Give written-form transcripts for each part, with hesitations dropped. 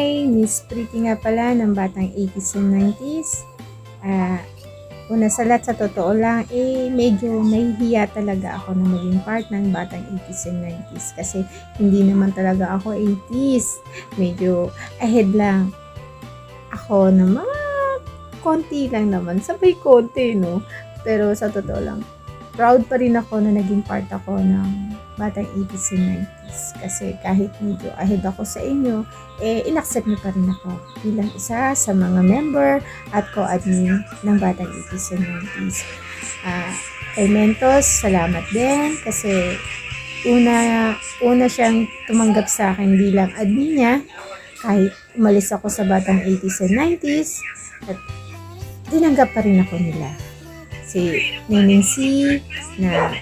Hi! Miss Pretty nga pala ng batang 80s and 90s. Una sa lahat, sa totoo lang, medyo nahihiya talaga ako na maging part ng batang 80s and 90s kasi hindi naman talaga ako 80s. Medyo ahead lang ako na mga konti lang naman. Sabay konti, no? Pero sa totoo lang, proud pa rin ako na naging part ako ng batang 80s and 90s kasi kahit medyo ahead ako sa inyo, inaccept niyo pa rin ako bilang isa sa mga member at co-admin ng batang 80s and 90s. Kay Mentos, salamat din kasi una siyang tumanggap sa akin bilang admin niya kahit umalis ako sa batang 80s and 90s at tinanggap pa rin ako nila. Si Nining C na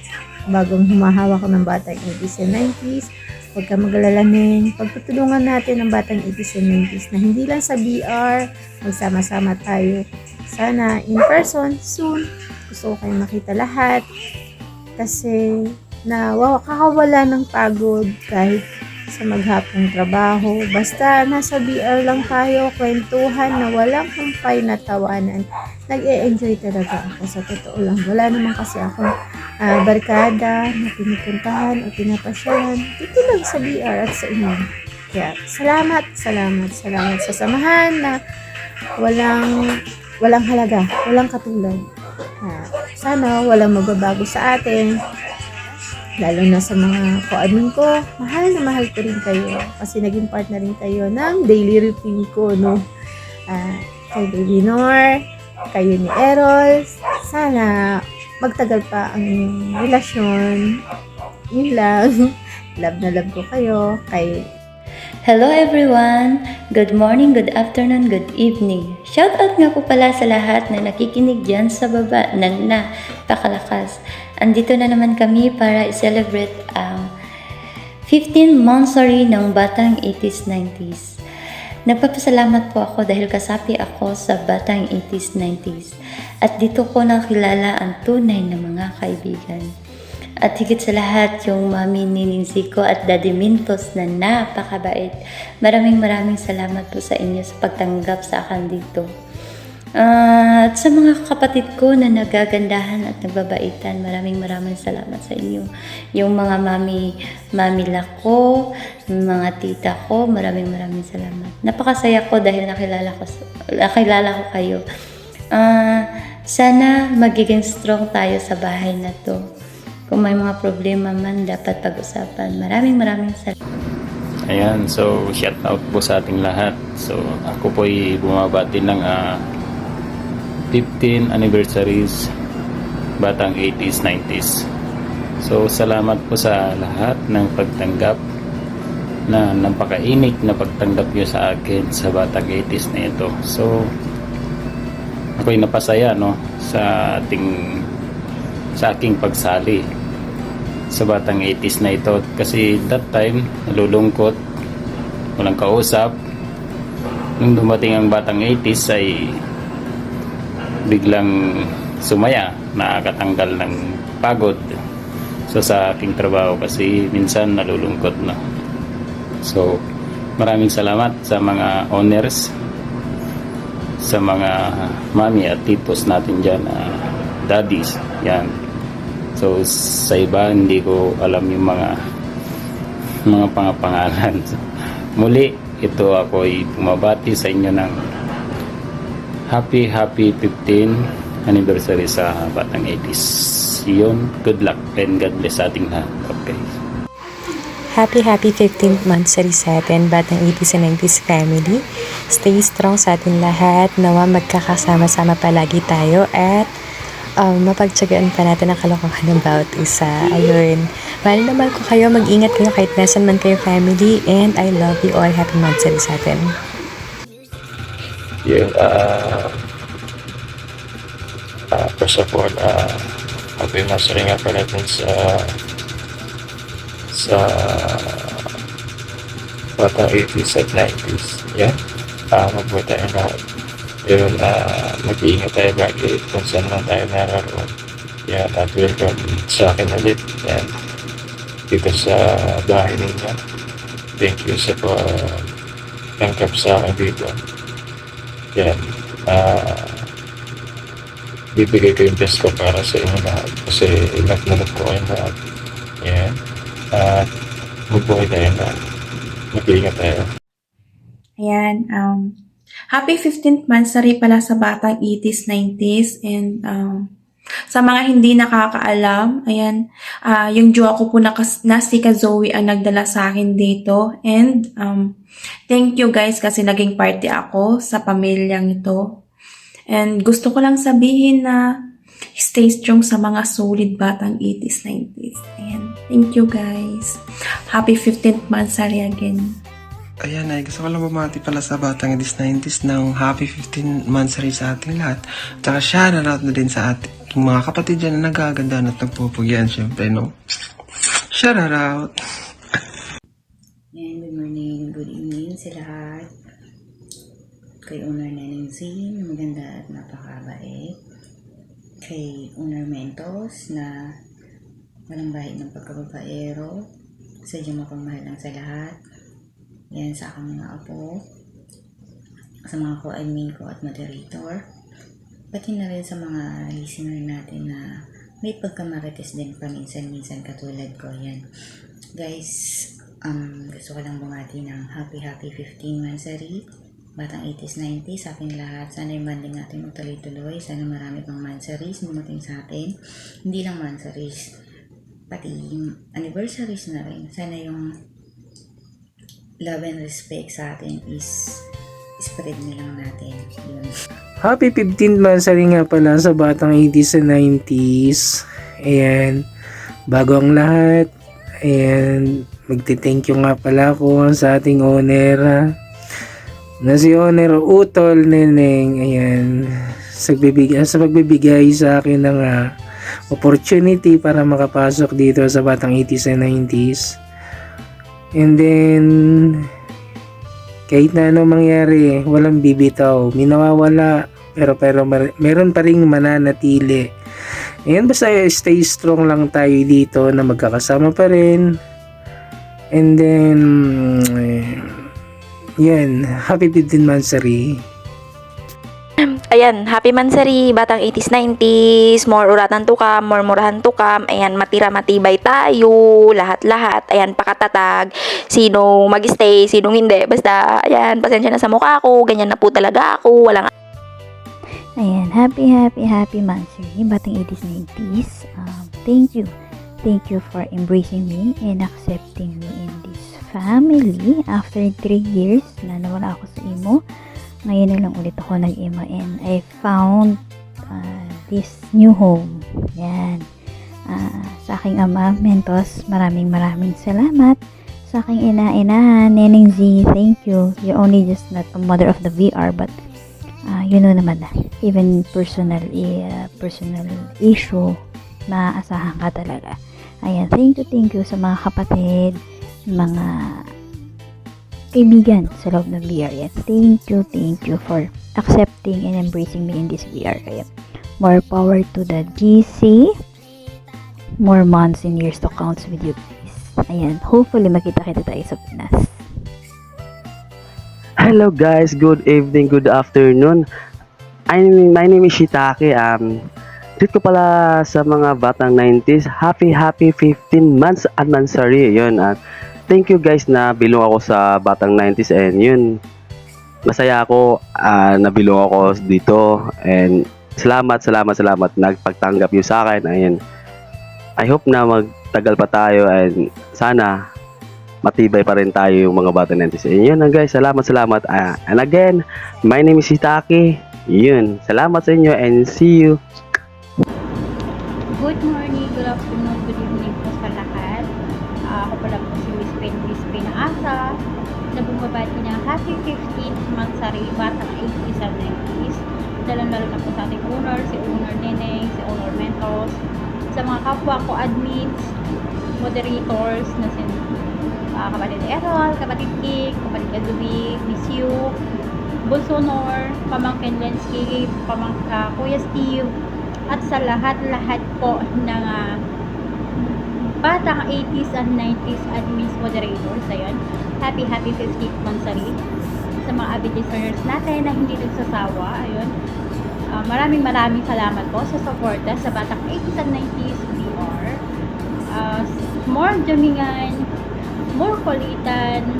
bagong humahawak ng batang 80s and 90s, huwag ka mag-alala Neng, pagtutulungan natin ang batang 80s and 90s na hindi lang sa BR, magsama-sama tayo. Sana in person soon, gusto ko kayong makita lahat kasi kakawala ng pagod kahit sa maghapong trabaho. Basta nasa BR lang tayo, kwentuhan na walang kumpay na tawanan. Nag-e-enjoy talaga ako sa totoo lang. Wala naman kasi akong barkada na pinupuntahan o pinapasyalan. Dito lang sa BR at sa inyo. Kaya salamat sa samahan na walang halaga, walang katulad. Sana walang magbabago sa atin. Lalo na sa mga co-admin ko, mahal na mahal ko rin kayo kasi naging part na rin kayo ng daily routine ko, no? Kay Baby Nor, kayo ni Errol, sana magtagal pa ang relasyon. Yun lang. Love na love ko kayo. Hello everyone! Good morning, good afternoon, good evening. Shoutout nga po pala sa lahat na nakikinig dyan sa baba ng napakalakas. Andito na naman kami para i-celebrate ang 15th monthsary ng Batang 80s 90s. Nagpapasalamat po ako dahil kasapi ako sa Batang 80s 90s at dito ko nakilala ang tunay na mga kaibigan. At higit sa lahat, yung Mami Nining Zico at Daddy Mintos na napakabait. Maraming salamat po sa inyo sa pagtanggap sa akin dito. At sa mga kapatid ko na nagagandahan at nagbabaitan, maraming salamat sa inyo. Yung mga mami lako, mga tita ko, maraming salamat. Napakasaya ko dahil nakilala ko kayo. Sana magiging strong tayo sa bahay na to. Kung may mga problema man, dapat pag-usapan. Maraming salamat. Ayan, so shout out po sa ating lahat. So ako po ay bumabati ng 15 anniversaries Batang 80s 90s. So salamat po sa lahat ng pagtanggap na napakainit na pagtanggap nyo sa akin sa Batang 80s na ito. So ako'y napasaya, no, sa aking pagsali sa Batang 80s na ito kasi that time nalulungkot, walang kausap. Nung dumating ang Batang 80s ay biglang sumaya, nakakatanggal ng pagod sa aking trabaho kasi minsan nalulungkot na. So maraming salamat sa mga owners, sa mga mami at titos natin dyan, daddies, yan. So sa iba hindi ko alam yung mga pangalan. Muli, ito ako ay bumabati sa inyo ng happy 15 anniversary sa Batang 80s. Yun, good luck and God bless ating lahat. Okay. Happy 15th monthsary sa atin, Batang 80s and 90s family. Stay strong sa atin lahat. Nawa magkakasama-sama palagi tayo at mapagtsagaan pa natin ang kalokohan ng bawat isa. Ayun. Mahal na mahal ko kayo. Mag-ingat kayo kahit nasan man kayo family. And I love you all. Happy monthsary sa atin. Yeah, first of all, happy monthsary nga pala dun sa Batang 80s at 90s. Yeah. Mabuhay tayo lahat. Yun, mag-iingat tayo lagi kung saan man tayo naroon. Yan, at welcome sa akin ulit. Yan, dito sa bahay ninyo. Thank you sa pagtanggap sa akin dito. Yan. Bibigay ko yung best ko para sa inyo lahat. Kasi love na love ko kayo lahat. Yan. At magbuhay tayo lahat. Mag-iingat tayo. Ayan, happy 15th monthsary pala sa batang 80s, 90s, and sa mga hindi nakakaalam, ayan, yung jowa ko po na si Ka Zoe ang nagdala sa akin dito, and thank you guys kasi naging party ako sa pamilyang ito, and gusto ko lang sabihin na stay strong sa mga solid batang 80s, 90s, ayan, thank you guys, happy 15th monthsary again. Ayan ay, gusto ko lang bumati pala sa batang edis 90s ng happy 15 monthsary sa ating lahat. At saka shoutout na din sa ating mga kapatid dyan na nagaganda at nagpupugyan, syempre, no? Shoutout! And good morning, good evening sa lahat. Kay Owner Neneng Z, na maganda at napakabait. Kay Owner Mentos, na walang bahid ng pagkababaero. Sadyang mapagmahal lang sa lahat. Yan sa aking mga apo, sa mga co-admin ko at moderator, pati na rin sa mga listener natin na may pagkamarites din paminsan-minsan katulad ko. Yan guys, gusto ko lang bumati ng happy 15 monthsary batang 80s 90s sa ating lahat. Sana yung banding natin magtuloy-tuloy, sana marami pang monthsaries dumating sa atin, hindi lang monthsaries, pati anniversaries na rin. Sana yung love and respect sa atin is spread nilang natin. Yun. Happy 15th monthsary nga pala sa batang 80s and 90s. Ayan. Bago ang lahat, ayan, magti-thank you nga pala ako sa ating owner na si Owner Utol Neneng. Ayan. Sa pagbibigay sa akin ng opportunity para makapasok dito sa batang 80s and 90s. And then, kahit na ano mangyari, walang bibitaw, minawawala, pero meron pa ring mananatili. Ayan, basta stay strong lang tayo dito na magkakasama pa rin. And then, yan, happy 15th monthsary. Ayan, happy monthsary, batang 80s, 90s, more uratan to come, more murahan to come, ayan, matira-matibay tayo, lahat-lahat, ayan, pakatatag, sinong mag-stay, sinong hindi, basta, ayan, pasensya na sa mukha ko, ganyan na po talaga ako, walang. Ayan, happy monthsary, batang 80s, 90s. Thank you for embracing me and accepting me in this family after 3 years na nawala ako sa imo. Ngayon na lang ulit ako nag-imo and I found this new home. Yan. Sa aking ama, Mentos, maraming salamat. Sa aking ina, Neneng Z, thank you. You're only just not a mother of the VR, but you know naman na. Even personal issue, maaasahan ka talaga. Ayan, thank you sa mga kapatid, mga kaibigan sa loob ng VR. Yan. Thank you for accepting and embracing me in this VR. Kaya, more power to the GC. More months and years to count with you guys. Ayan, hopefully makita-kita tayo sa Pinas. Hello guys, good evening, good afternoon. My name is Shitake. Treat ko pala sa mga batang 90s. Happy 15 months anniversary. Yun. Thank you guys na bilong ako sa batang 90s and yun. Masaya ako na bilong ako dito and salamat nagpagtanggap niyo sa akin. Ayun. I hope na magtagal pa tayo and sana matibay pa rin tayo yung mga batang 90s. And yun guys, salamat. And again, my name is Hitaki. Yun. Salamat sa inyo and see you. Good morning, good afternoon, good evening po sa lahat. Ako pala po si Miss Pinaasa na bumabati ng happy 15th monthsary batang 80s and 90s. Lalo na po sa ating owner, si Owner Neneng, si Owner Mentos, sa mga kapwa ko admins, moderators na si kapatid Errol, kapatid Kik, kapatid Kazubi, Miss Yu, Bolsonor, Pamangkin Landscape, Kuya Steve, at sa lahat po ng batang 80s and 90s admins moderators. Ayun, happy 15th monthsary. sa mga avid listeners natin na hindi nagsasawa. Ayun. Maraming salamat po sa suporta sa Batang 80s and 90s VR. More jamingan, more kulitan.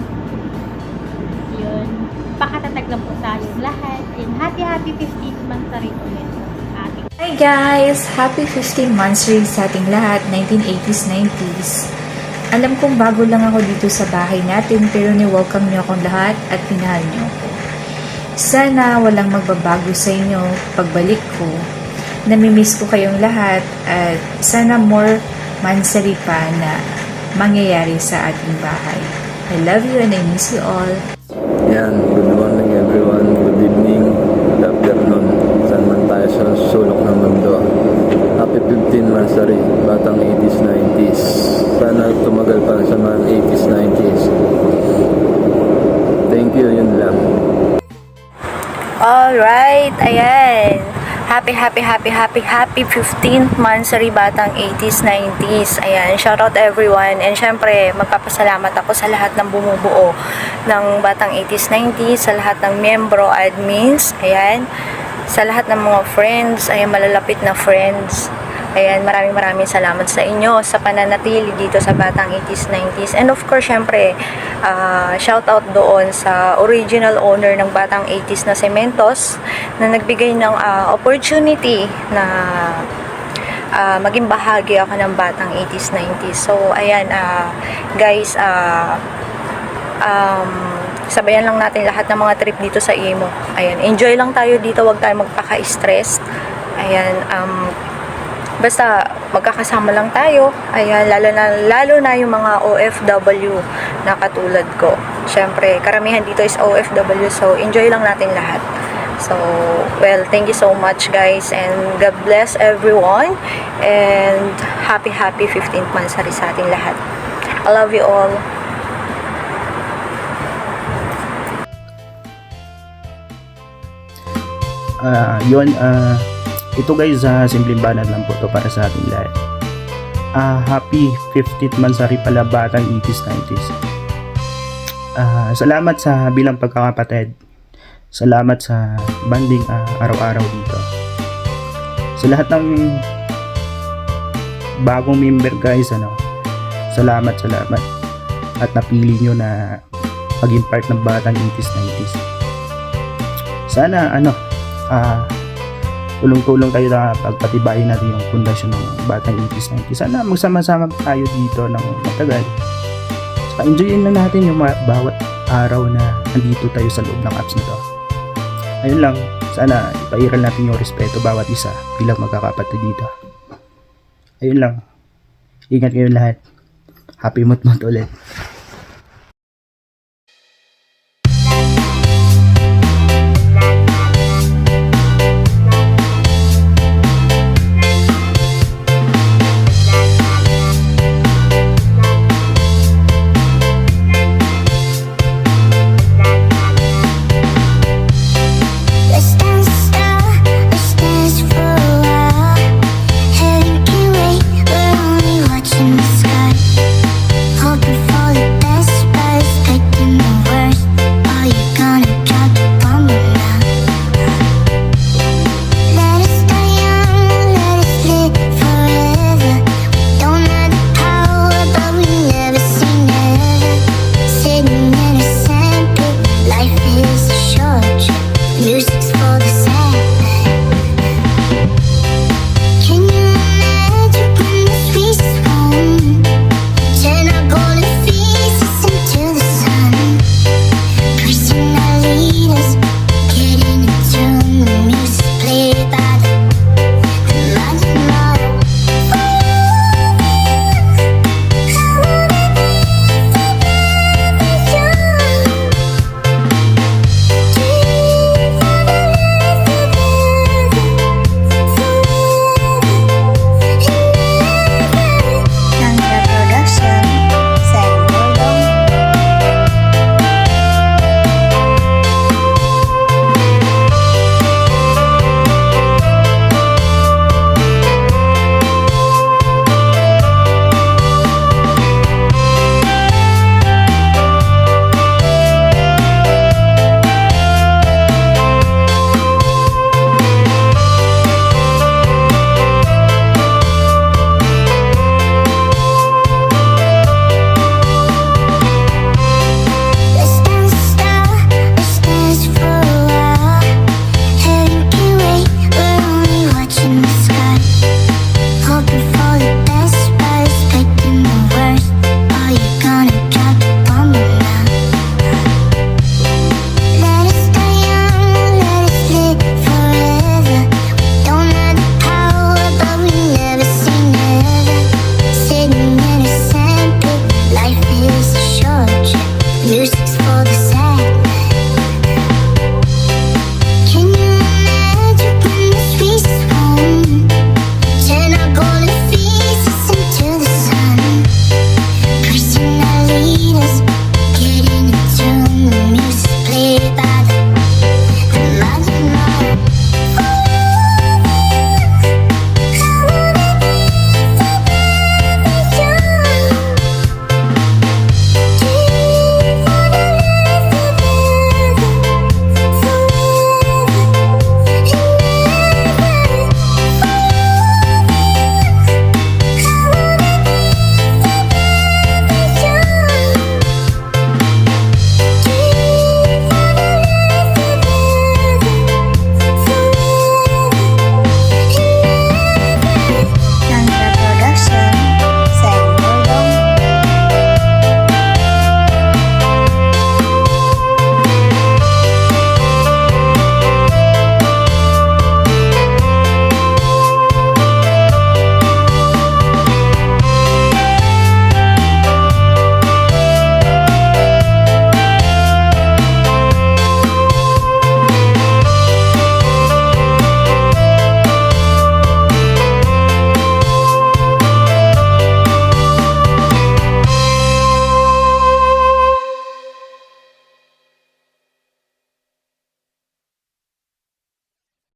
Yun. Pakatatag lang po tayong lahat. And happy 15th month na rin ulit po sa ating. Hi guys! Happy 15th month rin sa ating lahat, 1980s, 90s. Alam kong bago lang ako dito sa bahay natin pero ni-welcome niyo akong lahat at pinahal niyo ako. Sana walang magbabago sa inyo pagbalik ko. Namimiss ko kayong lahat at sana more mansari pa na mangyayari sa ating bahay. I love you and I miss you all. Yan, good morning everyone, good evening, good afternoon, saan man tayo sa sulok ng mundo. Happy 15th Mansari, Batang 80s, 90s. Sana tumagal pa sa mga 80s, 90s. Thank you, yun lang. Alright, ayan. Happy 15th Mansari Batang 80s, 90s. Ayan, shoutout everyone. And syempre, magpapasalamat ako sa lahat ng bumubuo ng Batang 80s, 90s, sa lahat ng miyembro, admins, ayan, sa lahat ng mga friends, ayan, malalapit na friends. Ayan, maraming salamat sa inyo sa pananatili dito sa Batang 80s, 90s. And of course, syempre, shoutout doon sa original owner ng Batang 80s na Cementos na nagbigay ng opportunity na maging bahagi ako ng Batang 80s, 90s. So, ayan, guys, sabayan lang natin lahat ng mga trip dito sa Imo. Ayan, enjoy lang tayo dito, wag tayo magpaka-stress. Ayan, basta magkakasama lang tayo. Ayan, lalo na yung mga OFW na katulad ko. Syempre, karamihan dito is OFW, so enjoy lang natin lahat. So, well, thank you so much guys and God bless everyone and happy 15th Mansari sa ating lahat. I love you all. Ito guys, simpleng banat lang po to para sa ating lahat. Happy 15th Mansari pala Batang 80s, 90s. Salamat sa bilang pagkakapatid. Salamat sa banding araw-araw dito. Sa lahat ng bagong member guys, salamat at napili nyo na maging part ng Batang 80s, 90s. Sana tulong-tulong tayo na pagpatibayin natin yung pundasyon ng Batang 80s, 90s. Sana magsama-sama tayo dito ng matagal. Saka enjoyin na natin yung bawat araw na nandito tayo sa loob ng apps na to. Ayun lang, sana ipairal natin yung respeto bawat isa bilang magkakapatid dito. Ayun lang, ingat kayo lahat. Happy month ulit.